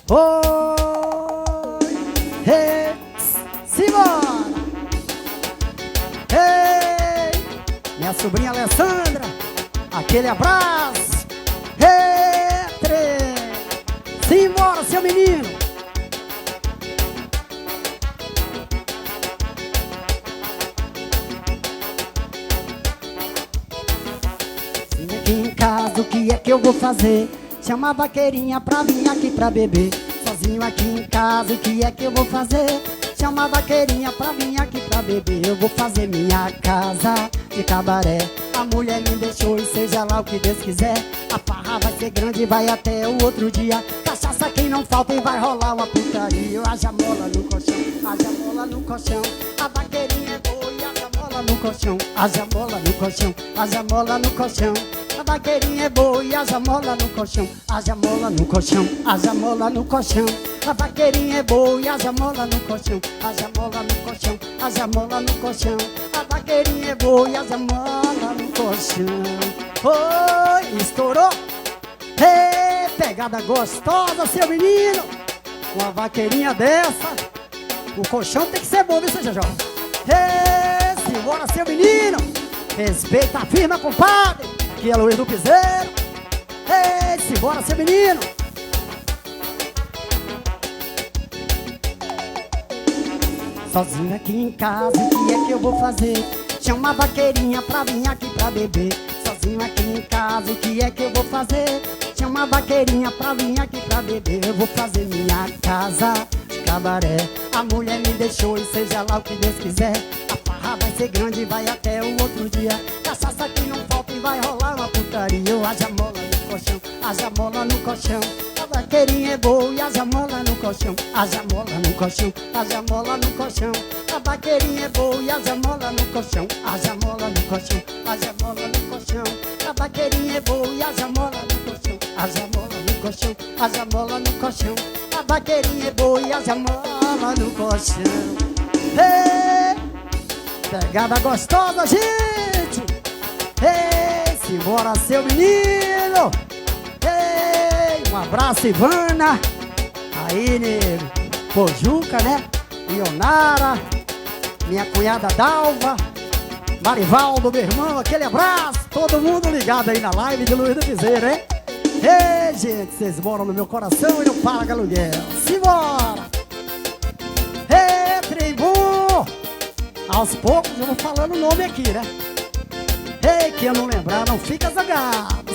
Oi, hey, simbora. Hey, minha sobrinha Alessandra, aquele abraço. Hey, simbora, seu menino. Vim aqui em casa, o que é que eu vou fazer? Chama a vaqueirinha pra vir aqui pra beber. Sozinho aqui em casa, o que é que eu vou fazer? Chama a vaqueirinha pra vir aqui pra beber. Eu vou fazer minha casa de cabaré. A mulher me deixou e seja lá o que Deus quiser. A farra vai ser grande e vai até o outro dia. Cachaça quem não falta e vai rolar uma putaria. Haja mola no colchão, haja mola no colchão. A vaqueirinha é boa e haja mola no colchão. Haja mola no colchão, haja mola no colchão. A vaqueirinha é boa e haja mola no colchão. Haja mola no colchão, haja mola no colchão. A vaqueirinha é boa e haja mola no colchão. Haja mola no colchão, haja mola no colchão. A vaqueirinha é boa e haja mola no colchão. Oi, estourou. Ei, pegada gostosa, seu menino. Uma vaqueirinha dessa, o colchão tem que ser bom, viu, seu Jajó? Ei, simbora, seu menino. Respeita a firma, compadre. Aqui é Luiz do Piseiro. Ei, simbora, seu menino. Sozinho aqui em casa, o que é que eu vou fazer? Chama a vaqueirinha pra vir aqui pra beber. Sozinho aqui em casa, o que é que eu vou fazer? Chama a vaqueirinha pra vir aqui pra beber. Eu vou fazer minha casa de cabaré. A mulher me deixou e seja lá o que Deus quiser. A farra vai ser grande e vai até o outro dia. Cachaça que não falta e vai rolar uma putaria. Haja mola no colchão, haja mola no colchão. A vaqueirinha é boa e haja mola no colchão. Haja mola no colchão, haja mola no colchão. A vaqueirinha é boa e haja mola no colchão. Haja mola no colchão, haja mola no colchão. A vaqueirinha é boa e haja mola no colchão. Haja mola no colchão, haja mola no colchão. A vaqueirinha é boa e haja mola no colchão. Hey, pegada gostosa, gente. Hey, simbora, seu menino. Hey, um abraço, Ivana. Aí, nego, Pojuca, né? Ionara, minha cunhada Dalva, Marivaldo, meu irmão, aquele abraço. Todo mundo ligado aí na live de Luiz do Piseiro, hein? Ei, gente, vocês moram no meu coração e não pagam aluguel. Simbora! Ei, trem bom! Aos poucos eu vou falando o nome aqui, né? Ei, que eu não lembrar, não fica zangado.